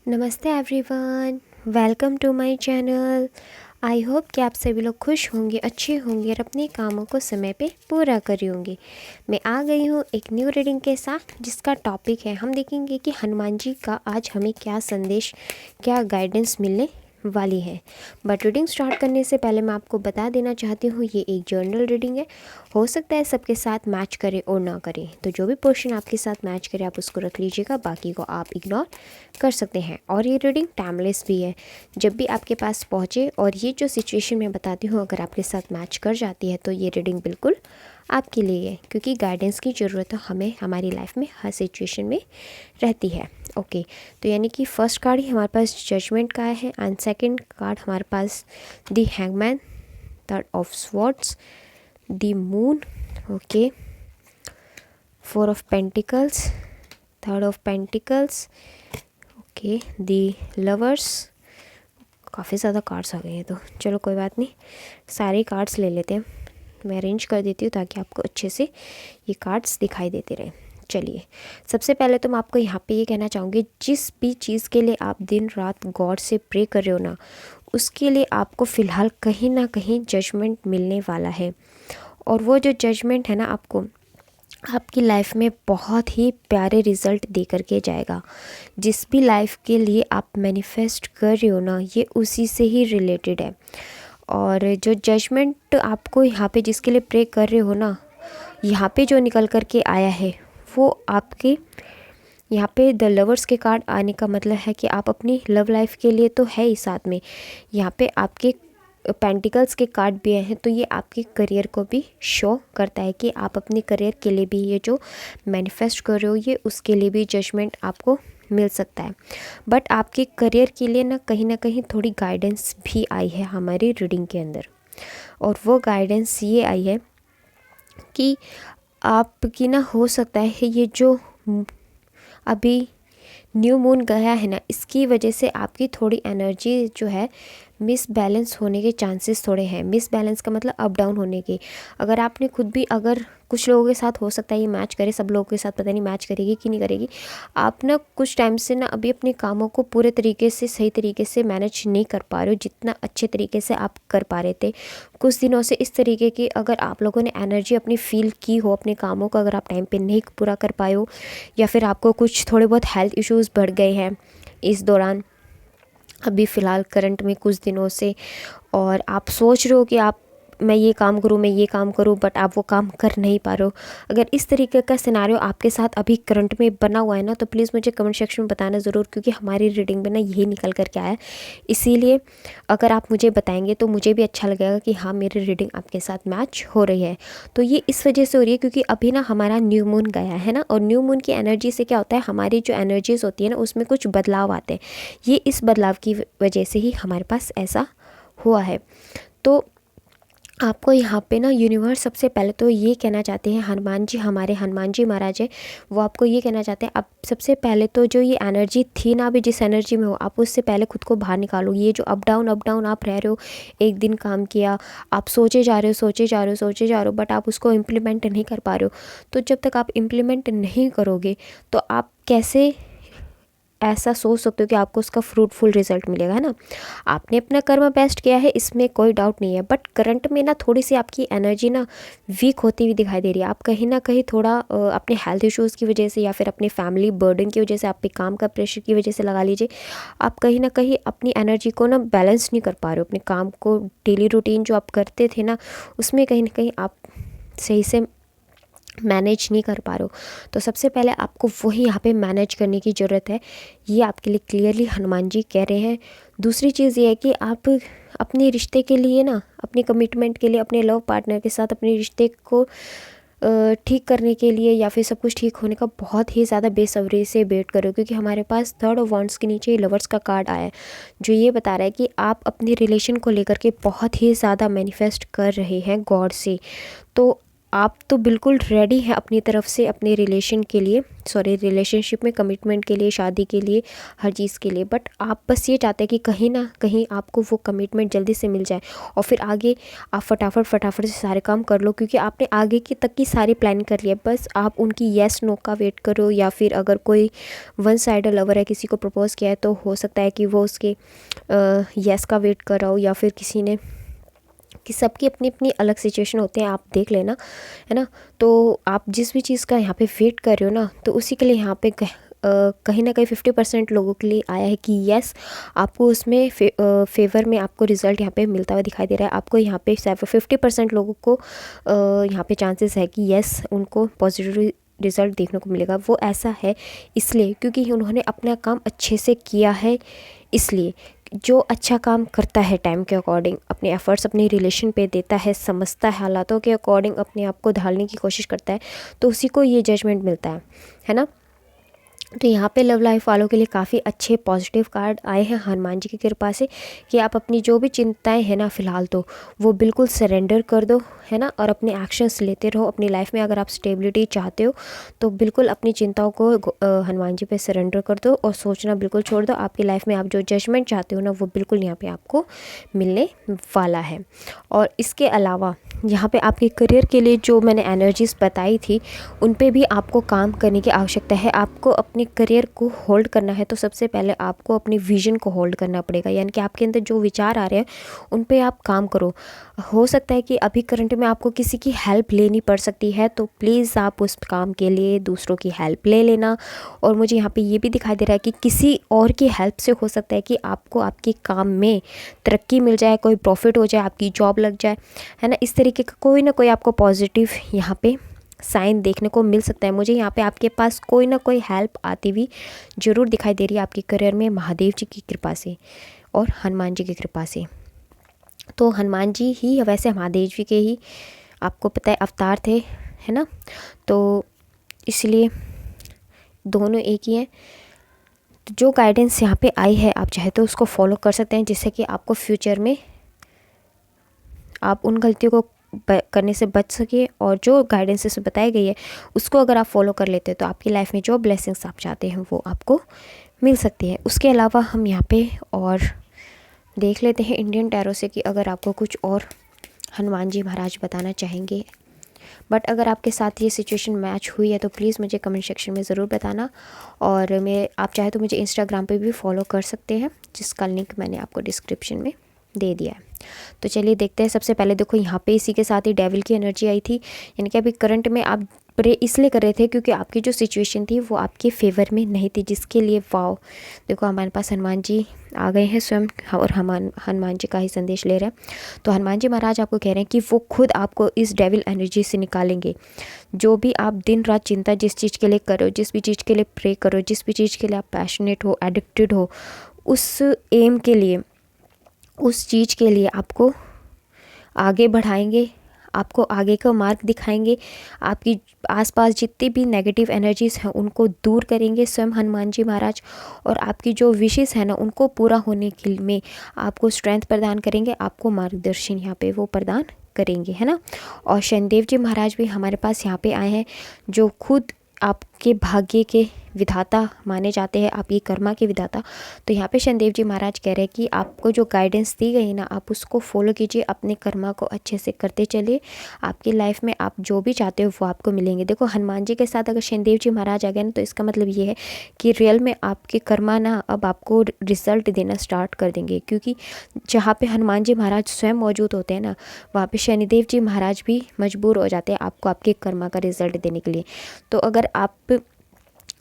नमस्ते everyone, welcome to my channel. I hope कि आप सभी लोग खुश होंगे, अच्छे होंगे और अपने कामों को समय पे पूरा कर रहे होंगे। मैं आ गई हूँ एक न्यू रीडिंग के साथ, जिसका टॉपिक है, हम देखेंगे कि हनुमान जी का आज हमें क्या संदेश, क्या गाइडेंस मिलने वाली है। बट रीडिंग स्टार्ट करने से पहले मैं आपको बता देना चाहती हूँ, ये एक जर्नल रीडिंग है। हो सकता है सबके साथ मैच करे और ना करे, तो जो भी पोर्शन आपके साथ मैच करे आप उसको रख लीजिएगा, बाकी को आप इग्नोर कर सकते हैं। और ये रीडिंग टाइमलेस भी है, जब भी आपके पास पहुँचे। और ये जो सिचुएशन मैं बताती हूँ अगर आपके साथ मैच कर जाती है तो ये रीडिंग बिल्कुल आपके लिए है, क्योंकि गाइडेंस की ज़रूरत हमें हमारी लाइफ में हर सिचुएशन में रहती है। ओके, तो यानी कि फर्स्ट कार्ड ही हमारे पास जजमेंट का है एंड सेकंड कार्ड हमारे पास the hangman, third of swords, the moon, okay, four of pentacles, third of pentacles, okay, the lovers. काफ़ी ज़्यादा कार्ड्स आ गए हैं, तो चलो कोई बात नहीं, सारे कार्ड्स ले लेते हैं। मैं अरेंज कर देती हूँ ताकि आपको अच्छे से ये कार्ड्स दिखाई देते रहें। चलिए, सबसे पहले तो मैं आपको यहाँ पे ये कहना चाहूँगी, जिस भी चीज़ के लिए आप दिन रात गॉड से प्रे कर रहे हो ना, उसके लिए आपको फ़िलहाल कहीं ना कहीं जजमेंट मिलने वाला है। और वो जो जजमेंट है ना, आपको आपकी लाइफ में बहुत ही प्यारे रिज़ल्ट दे करके जाएगा। जिस भी लाइफ के लिए आप मैनिफेस्ट कर रहे हो ना, ये उसी से ही रिलेटेड है। और जो जजमेंट आपको यहाँ पे जिसके लिए प्रे कर रहे हो ना, यहाँ पे जो निकल कर के आया है वो आपके यहाँ पे द लवर्स के कार्ड आने का मतलब है कि आप अपनी लव लाइफ के लिए तो है ही, साथ में यहाँ पे आपके पेंटिकल्स के कार्ड भी आए हैं, तो ये आपके करियर को भी शो करता है कि आप अपने करियर के लिए भी ये जो मैनिफेस्ट कर रहे हो, ये उसके लिए भी जजमेंट आपको मिल सकता है। बट आपके करियर के लिए ना कहीं थोड़ी गाइडेंस भी आई है हमारी रीडिंग के अंदर। और वो गाइडेंस ये आई है कि आपकी ना, हो सकता है ये जो अभी न्यू मून गया है ना, इसकी वजह से आपकी थोड़ी एनर्जी जो है मिसबैलेंस होने के चांसेस थोड़े हैं। मिसबैलेंस का मतलब अप डाउन होने के। अगर आपने खुद भी, अगर कुछ लोगों के साथ हो सकता है ये मैच करे, सब लोगों के साथ पता नहीं मैच करेगी कि नहीं करेगी। आप ना कुछ टाइम से ना अभी अपने कामों को पूरे तरीके से, सही तरीके से मैनेज नहीं कर पा रहे हो, जितना अच्छे तरीके से आप कर पा रहे थे। कुछ दिनों से इस तरीके की अगर आप लोगों ने एनर्जी अपनी फील की हो अपने कामों को, अगर आप टाइम पे नहीं पूरा कर पाए हो, या फिर आपको कुछ थोड़े बहुत हेल्थ इश्यूज़ बढ़ गए हैं इस दौरान, अभी फ़िलहाल करंट में कुछ दिनों से, और आप सोच रहे हो कि आप, मैं ये काम करूँ, मैं ये काम करूँ, बट आप वो काम कर नहीं पा रहे हो। अगर इस तरीके का सिनारियो आपके साथ अभी करंट में बना हुआ है ना, तो प्लीज़ मुझे कमेंट सेक्शन में बताना ज़रूर, क्योंकि हमारी रीडिंग में ना यही निकल कर के आया है। इसीलिए अगर आप मुझे बताएंगे तो मुझे भी अच्छा लगेगा कि हाँ, मेरी रीडिंग आपके साथ मैच हो रही है। तो ये इस वजह से हो रही है क्योंकि अभी ना हमारा न्यू मून गया है ना, और न्यू मून की एनर्जी से क्या होता है, हमारी जो एनर्जीज़ होती है ना, उसमें कुछ बदलाव आते हैं। ये इस बदलाव की वजह से ही हमारे पास ऐसा हुआ है। तो आपको यहाँ पे ना यूनिवर्स सबसे पहले तो ये कहना चाहते हैं, हनुमान जी, हमारे हनुमान जी महाराज है, वो आपको ये कहना चाहते हैं, अब सबसे पहले तो जो ये एनर्जी थी ना, अभी जिस एनर्जी में हो आप, उससे पहले खुद को बाहर निकालो। ये जो अप डाउन आप रह रहे हो, एक दिन काम किया, आप सोचे जा रहे हो, बट आप उसको इम्प्लीमेंट नहीं कर पा रहे हो। तो जब तक आप इम्प्लीमेंट नहीं करोगे तो आप कैसे ऐसा सोच सकते हो कि आपको उसका फ्रूटफुल रिजल्ट मिलेगा, है ना। आपने अपना कर्म बेस्ट किया है, इसमें कोई डाउट नहीं है, बट करंट में ना थोड़ी सी आपकी एनर्जी ना वीक होती हुई दिखाई दे रही है। आप कहीं ना कहीं थोड़ा अपने हेल्थ इश्यूज़ की वजह से, या फिर अपने फैमिली बर्डन की वजह से, आप पे काम का प्रेशर की वजह से लगा लीजिए, आप कहीं ना कहीं अपनी एनर्जी को ना बैलेंस नहीं कर पा रहे हो। अपने काम को, डेली रूटीन जो आप करते थे ना, उसमें कहीं ना कहीं आप सही से मैनेज नहीं कर पा रहे हो। तो सबसे पहले आपको वही यहाँ पे मैनेज करने की ज़रूरत है, ये आपके लिए क्लियरली हनुमान जी कह रहे हैं। दूसरी चीज़ ये है कि आप अपने रिश्ते के लिए ना, अपनी कमिटमेंट के लिए, अपने लव पार्टनर के साथ अपने रिश्ते को ठीक करने के लिए, या फिर सब कुछ ठीक होने का बहुत ही ज़्यादा बेसब्री से वेट करो, क्योंकि हमारे पास थर्ड ऑफ वांड्स के नीचे लवर्स का कार्ड आया है, जो ये बता रहा है कि आप अपने रिलेशन को लेकर के बहुत ही ज़्यादा मैनिफेस्ट कर रहे हैं गॉड से। तो आप तो बिल्कुल रेडी हैं अपनी तरफ से अपने रिलेशनशिप में कमिटमेंट के लिए, शादी के लिए, हर चीज़ के लिए। बट आप बस ये चाहते हैं कि कहीं ना कहीं आपको वो कमिटमेंट जल्दी से मिल जाए और फिर आगे आप फटाफट से सारे काम कर लो, क्योंकि आपने आगे की तक की सारी प्लानिंग कर लिया है। बस आप उनकी येस नो का वेट करो, या फिर अगर कोई वन साइड लवर है, किसी को प्रपोज़ किया है, तो हो सकता है कि वो उसके येस का वेट कर रहा हो, या फिर किसी ने, कि सबकी अपनी अपनी अलग सिचुएशन होते हैं, आप देख लेना, है ना। तो आप जिस भी चीज़ का यहाँ पे वेट कर रहे हो ना, तो उसी के लिए यहाँ पे कहीं ना कहीं 50% लोगों के लिए आया है कि यस, आपको उसमें फेवर में आपको रिज़ल्ट यहाँ पे मिलता हुआ दिखाई दे रहा है। आपको यहाँ पे 50% लोगों को यहाँ पे चांसेस है कि यस, उनको पॉजिटिव रिज़ल्ट देखने को मिलेगा। वो ऐसा है इसलिए क्योंकि उन्होंने अपना काम अच्छे से किया है। इसलिए जो अच्छा काम करता है टाइम के अकॉर्डिंग, अपने एफ़र्ट्स अपने रिलेशन पे देता है, समझता है, हालातों के अकॉर्डिंग अपने आप को ढालने की कोशिश करता है, तो उसी को ये जजमेंट मिलता है ना। तो यहाँ पे लव लाइफ वालों के लिए काफ़ी अच्छे पॉजिटिव कार्ड आए हैं हनुमान जी की कृपा से, कि आप अपनी जो भी चिंताएं हैं ना फ़िलहाल, तो वो बिल्कुल सरेंडर कर दो, है ना, और अपने एक्शंस लेते रहो अपनी लाइफ में। अगर आप स्टेबिलिटी चाहते हो तो बिल्कुल अपनी चिंताओं को हनुमान जी पे सरेंडर कर दो और सोचना बिल्कुल छोड़ दो। आपकी लाइफ में आप जो जजमेंट चाहते हो ना, वो बिल्कुल यहाँ पे आपको मिलने वाला है। और इसके अलावा यहाँ पे आपके करियर के लिए जो मैंने एनर्जीज़ बताई थी, उन पे भी आपको काम करने की आवश्यकता है। आपको अपने करियर को होल्ड करना है, तो सबसे पहले आपको अपनी विज़न को होल्ड करना पड़ेगा, यानी कि आपके अंदर जो विचार आ रहे हैं उन पे आप काम करो। हो सकता है कि अभी करंट में आपको किसी की हेल्प लेनी पड़ सकती है, तो प्लीज़ आप उस काम के लिए दूसरों की हेल्प ले लेना। और मुझे यहाँ पे ये भी दिखाई दे रहा है कि किसी और की हेल्प से हो सकता है कि आपको आपके काम में तरक्की मिल जाए, कोई प्रॉफिट हो जाए, आपकी जॉब लग जाए, है ना। इस तरीके का कोई ना कोई आपको पॉजिटिव यहाँ पे साइन देखने को मिल सकता है। मुझे यहाँ पे आपके पास कोई ना कोई हेल्प आती हुई ज़रूर दिखाई दे रही है आपके करियर में, महादेव जी की कृपा से और हनुमान जी की कृपा से। तो हनुमान जी ही वैसे महादेव जी के ही आपको पता है अवतार थे, है ना, तो इसलिए दोनों एक ही हैं। तो जो गाइडेंस यहाँ पे आई है, आप चाहे तो उसको फॉलो कर सकते हैं, जिससे कि आपको फ्यूचर में आप उन गलतियों को करने से बच सके। और जो गाइडेंसेस बताई गई है उसको अगर आप फॉलो कर लेते हैं, तो आपकी लाइफ में जो ब्लेसिंग्स आप चाहते हैं वो आपको मिल सकती है। उसके अलावा हम यहाँ पे और देख लेते हैं इंडियन टैरो से कि अगर आपको कुछ और हनुमान जी महाराज बताना चाहेंगे। बट अगर आपके साथ ये सिचुएशन मैच हुई है तो प्लीज़ मुझे कमेंट सेक्शन में ज़रूर बताना। और आप चाहे तो मुझे इंस्टाग्राम पे भी फॉलो कर सकते हैं, जिसका लिंक मैंने आपको डिस्क्रिप्शन में दे दिया है। तो चलिए देखते हैं। सबसे पहले देखो यहाँ पे इसी के साथ ही डेविल की एनर्जी आई थी, यानी कि अभी करंट में आप प्रे इसलिए कर रहे थे क्योंकि आपकी जो सिचुएशन थी वो आपके फेवर में नहीं थी, जिसके लिए वाओ देखो हमारे पास हनुमान जी आ गए हैं स्वयं, और हनुमान जी का ही संदेश ले रहे हैं। तो हनुमान जी महाराज आपको कह रहे हैं कि वो खुद आपको इस डेविल एनर्जी से निकालेंगे। जो भी आप दिन रात चिंता जिस चीज़ के लिए करो, जिस भी चीज़ के लिए प्रे करो, जिस भी चीज़ के लिए आप पैशनेट हो, एडिक्टेड हो, उस एम के लिए, उस चीज़ के लिए आपको आगे बढ़ाएंगे, आपको आगे का मार्ग दिखाएंगे। आपकी आसपास जितनी भी नेगेटिव एनर्जीज़ हैं उनको दूर करेंगे स्वयं हनुमान जी महाराज, और आपकी जो विशेस है ना उनको पूरा होने के में आपको स्ट्रेंथ प्रदान करेंगे, आपको मार्गदर्शन यहाँ पे वो प्रदान करेंगे, है ना। और शनिदेव जी महाराज भी हमारे पास यहाँ पे आए हैं, जो खुद आपके भाग्य के विधाता माने जाते हैं, आपकी कर्मा के विधाता। तो यहाँ पे शनिदेव जी महाराज कह रहे हैं कि आपको जो गाइडेंस दी गई ना, आप उसको फॉलो कीजिए, अपने कर्मा को अच्छे से करते चलिए। आपकी लाइफ में आप जो भी चाहते हो वो आपको मिलेंगे। देखो हनुमान जी के साथ अगर शनिदेव जी महाराज आ गए ना, तो इसका मतलब ये है कि रियल में आपके कर्मा ना अब आपको रिजल्ट देना स्टार्ट कर देंगे, क्योंकि जहाँ पे हनुमान जी महाराज स्वयं मौजूद होते हैं ना, वहाँ पे शनिदेव जी महाराज भी मजबूर हो जाते हैं आपको आपके कर्मा का रिजल्ट देने के लिए। तो अगर आप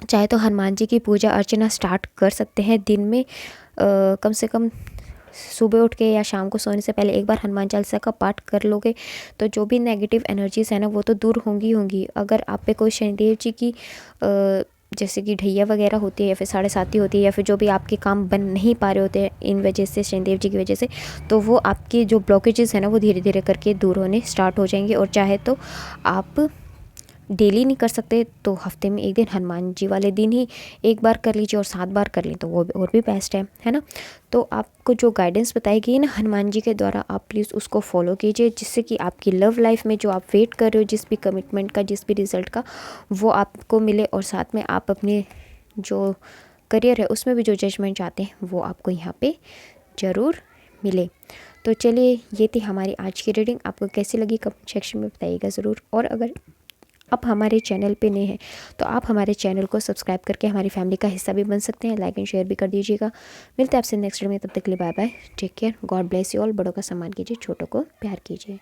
चाहे तो हनुमान जी की पूजा अर्चना स्टार्ट कर सकते हैं दिन में, कम से कम सुबह उठ के या शाम को सोने से पहले एक बार हनुमान चालीसा का पाठ कर लोगे तो जो भी नेगेटिव एनर्जीज़ है ना वो तो दूर होंगी। अगर आप पे कोई शनिदेव जी की जैसे कि ढैया वगैरह होती है, या फिर साढ़े साती होती है, या फिर जो भी आपके काम बन नहीं पा रहे होते हैं इन वजह से, शनिदेव जी की वजह से, तो वो आपके जो ब्लॉकेजेस हैं ना वो धीरे धीरे करके दूर होने स्टार्ट हो जाएंगे। और चाहे तो आप डेली नहीं कर सकते तो हफ्ते में एक दिन हनुमान जी वाले दिन ही एक बार कर लीजिए और 7 बार कर लें तो वो और भी बेस्ट है ना। तो आपको जो गाइडेंस बताई गई है ना हनुमान जी के द्वारा, आप प्लीज़ उसको फॉलो कीजिए, जिससे कि आपकी लव लाइफ में जो आप वेट कर रहे हो जिस भी कमिटमेंट का, जिस भी रिज़ल्ट का, वो आपको मिले, और साथ में आप अपने जो करियर है उसमें भी जो जजमेंट चाहते हैं वो आपको यहाँ पे ज़रूर मिले। तो चलिए, ये थी हमारी आज की रीडिंग। आपको कैसी लगी कमेंट सेक्शन में बताइएगा ज़रूर। और अगर आप हमारे चैनल पे नए हैं तो आप हमारे चैनल को सब्सक्राइब करके हमारी फैमिली का हिस्सा भी बन सकते हैं। लाइक एंड शेयर भी कर दीजिएगा। मिलते हैं आपसे नेक्स्ट वीडियो में, तब तक के लिए bye bye, take care, God bless you all. बड़ों का सम्मान कीजिए, छोटों को प्यार कीजिए।